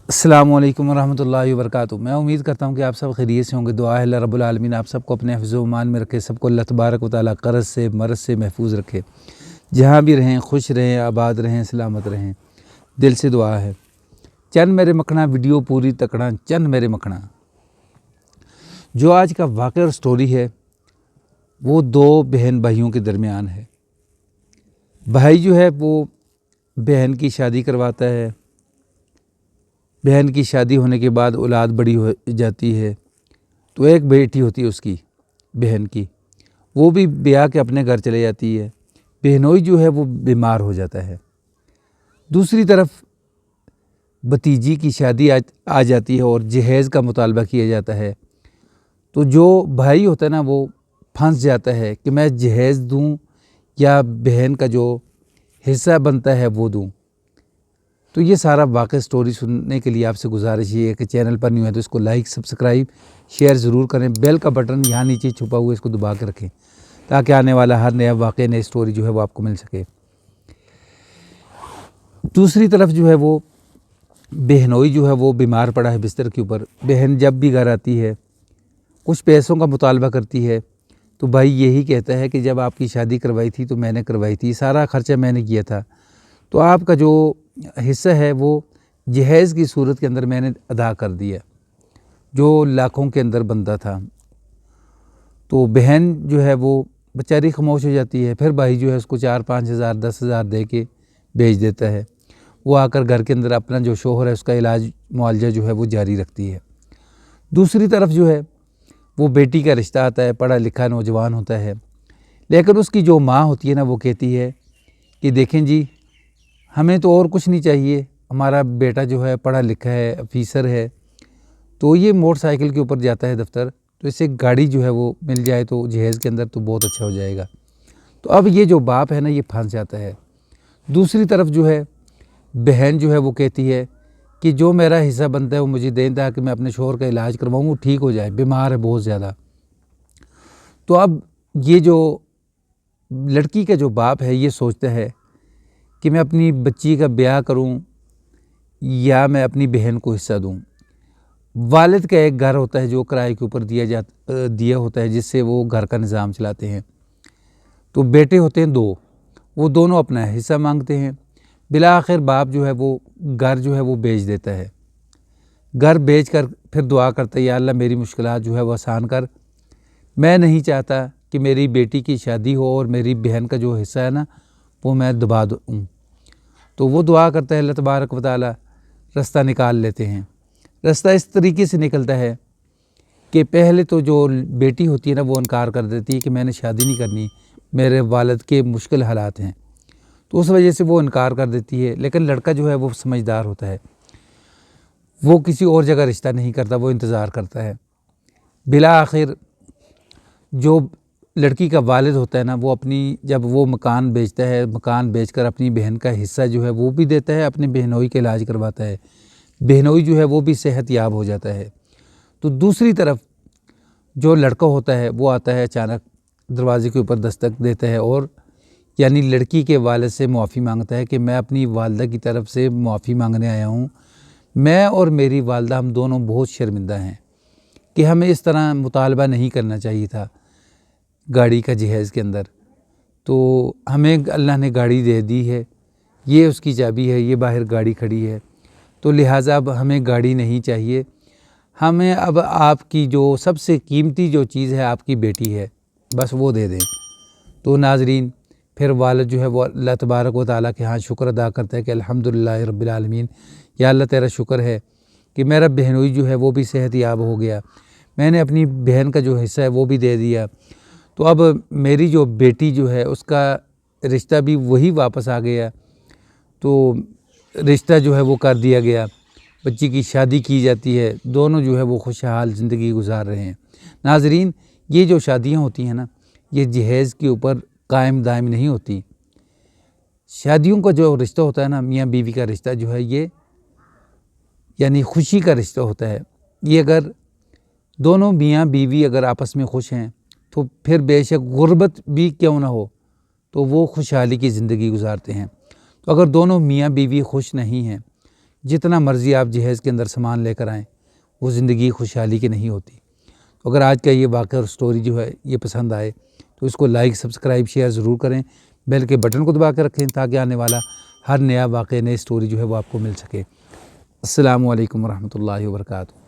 अस्सलामु अलैकुम वरहमतुल्लाहि वबरकातुहू। मैं उम्मीद करता हूँ कि आप सब खैरियत से होंगे। दुआ है अल्लाह रब्बुल आलमीन आप सबको अपने हिफ्ज़-ओ ईमान में रखे, सबको अल्लाह तबारक व तआला क़र्ज़ से मर्ज़ से महफूज रखे। जहाँ भी रहें खुश रहें, आबाद रहें, सलामत रहें। दिल से दुआ है। चंद मेरे मखना वीडियो पूरी तकड़ा, चंद मेरे मखना। जो आज का वाक़या और स्टोरी है वो दो बहन भाइयों के दरमियान है। भाई जो है वो बहन की शादी करवाता है। बहन की शादी होने के बाद औलाद बड़ी हो जाती है तो एक बेटी होती है उसकी बहन की, वो भी ब्याह के अपने घर चले जाती है। बहनोई जो है वो बीमार हो जाता है। दूसरी तरफ भतीजी की शादी आ जाती है और जहेज़ का मुतालबा किया जाता है। तो जो भाई होता है ना वो फंस जाता है कि मैं जहेज़ दूं या बहन का जो हिस्सा बनता है वो दूं। तो ये सारा वाक़या स्टोरी सुनने के लिए आपसे गुजारिश ये है कि चैनल पर न्यू है तो इसको लाइक, सब्सक्राइब, शेयर ज़रूर करें। बेल का बटन यहाँ नीचे छुपा हुआ इसको दबा के रखें ताकि आने वाला हर नया वाक़या, नई स्टोरी जो है वो आपको मिल सके। दूसरी तरफ जो है वो बहनोई जो है वो बीमार पड़ा है बिस्तर के ऊपर। बहन जब भी घर आती है कुछ पैसों का मुतालबा करती है तो भाई यही कहता है कि जब आपकी शादी करवाई थी तो मैंने करवाई थी, सारा ख़र्चा मैंने किया था, तो आपका जो हिस्सा है वो जहेज़ की सूरत के अंदर मैंने अदा कर दिया जो लाखों के अंदर बनता था। तो बहन जो है वो बेचारी खामोश हो जाती है। फिर भाई जो है उसको 4-5 हज़ार 10 हज़ार दे के भेज देता है। वो आकर घर के अंदर अपना जो शोहर है उसका इलाज मुआलजा जो है वो जारी रखती है। दूसरी तरफ जो है वो बेटी का रिश्ता आता है, पढ़ा लिखा नौजवान होता है, लेकिन उसकी जो माँ होती है ना वो कहती है कि देखें जी हमें तो और कुछ नहीं चाहिए, हमारा बेटा जो है पढ़ा लिखा है, अफीसर है, तो ये मोटरसाइकिल के ऊपर जाता है दफ्तर, तो इससे गाड़ी जो है वो मिल जाए तो जहेज़ के अंदर तो बहुत अच्छा हो जाएगा। तो अब ये जो बाप है ना ये फंस जाता है। दूसरी तरफ जो है बहन जो है वो कहती है कि जो मेरा हिस्सा बनता है वो मुझे दें ताकि मैं अपने शोहर का इलाज करवाऊँ, वो ठीक हो जाए, बीमार है बहुत ज़्यादा। तो अब ये जो लड़की का जो बाप है ये सोचता है कि मैं अपनी बच्ची का ब्याह करूं या मैं अपनी बहन को हिस्सा दूं। वालिद का एक घर होता है जो किराए के ऊपर दिया होता है जिससे वो घर का निज़ाम चलाते हैं। तो बेटे होते हैं दो, वो दोनों अपना हिस्सा मांगते हैं। बिला आखिर बाप जो है वो घर जो है वो बेच देता है। घर बेच कर फिर दुआ करता है या अल्लाह मेरी मुश्किलात जो है वो आसान कर, मैं नहीं चाहता कि मेरी बेटी की शादी हो और मेरी बहन का जो हिस्सा है ना वो मैं दबा दूँ। तो वो दुआ करता है, अल्लाह तबारक व तआला रास्ता निकाल लेते हैं। रास्ता इस तरीके से निकलता है कि पहले तो जो बेटी होती है ना वो इनकार कर देती है कि मैंने शादी नहीं करनी, मेरे वालिद के मुश्किल हालात हैं, तो उस वजह से वो इनकार कर देती है। लेकिन लड़का जो है वो समझदार होता है, वो किसी और जगह रिश्ता नहीं करता, वो इंतज़ार करता है। बिला आखिर जो लड़की का वालिद होता है ना वो अपनी जब वो मकान बेचता है, मकान बेचकर अपनी बहन का हिस्सा जो है वो भी देता है, अपने बहनोई का इलाज करवाता है, बहनोई जो है वो भी सेहत याब हो जाता है। तो दूसरी तरफ जो लड़का होता है वो आता है, अचानक दरवाजे के ऊपर दस्तक देता है और यानी लड़की के वालिद से मुआफ़ी मांगता है कि मैं अपनी वालदा की तरफ से मुआफ़ी मांगने आया हूँ, मैं और मेरी वालदा हम दोनों बहुत शर्मिंदा हैं कि हमें इस तरह मुतालबा नहीं करना चाहिए था गाड़ी का जहेज़ के अंदर। तो हमें अल्लाह ने गाड़ी दे दी है, ये उसकी चाबी है, ये बाहर गाड़ी खड़ी है, तो लिहाजा अब हमें गाड़ी नहीं चाहिए, हमें अब आपकी जो सबसे कीमती जो चीज़ है आपकी बेटी है, बस वो दे दें। तो नाज़रीन फिर वालिद जो है वो अल्लाह तबारक व तआला के यहाँ शुक्र अदा करता है कि अल्हम्दुलिल्लाह रब्बिल आलमीन, या अल्लाह तेरा शुक्र है कि मेरा बहनोई जो है वो भी सेहत याब हो गया, मैंने अपनी बहन का जो हिस्सा है वो भी दे दिया, तो अब मेरी जो बेटी जो है उसका रिश्ता भी वही वापस आ गया, तो रिश्ता जो है वो कर दिया गया, बच्ची की शादी की जाती है, दोनों जो है वो खुशहाल ज़िंदगी गुजार रहे हैं। नाज़रीन ये जो शादियां होती हैं ना ये जहेज़ के ऊपर कायम दायम नहीं होती। शादियों का जो रिश्ता होता है ना, मियाँ बीवी का रिश्ता जो है ये यानी खुशी का रिश्ता होता है। ये अगर दोनों मियाँ बीवी अगर आपस में खुश हैं तो फिर बेशक गुर्बत भी क्यों ना हो तो वो खुशहाली की ज़िंदगी गुजारते हैं। तो अगर दोनों मियाँ बीवी खुश नहीं हैं, جتنا مرضی آپ جہیز کے اندر سامان لے کر آئیں، وہ زندگی خوشحالی کی نہیں ہوتی۔ تو اگر آج کا یہ واقعہ اور سٹوری جو ہے یہ پسند آئے تو اس کو لائک، سبسکرائب، شیئر ضرور کریں، بیل کے بٹن کو دبا کے رکھیں تاکہ آنے والا ہر نیا واقعہ، نئی سٹوری جو ہے وہ آپ کو مل سکے۔ السلام علیکم ورحمۃ اللہ وبرکاتہ۔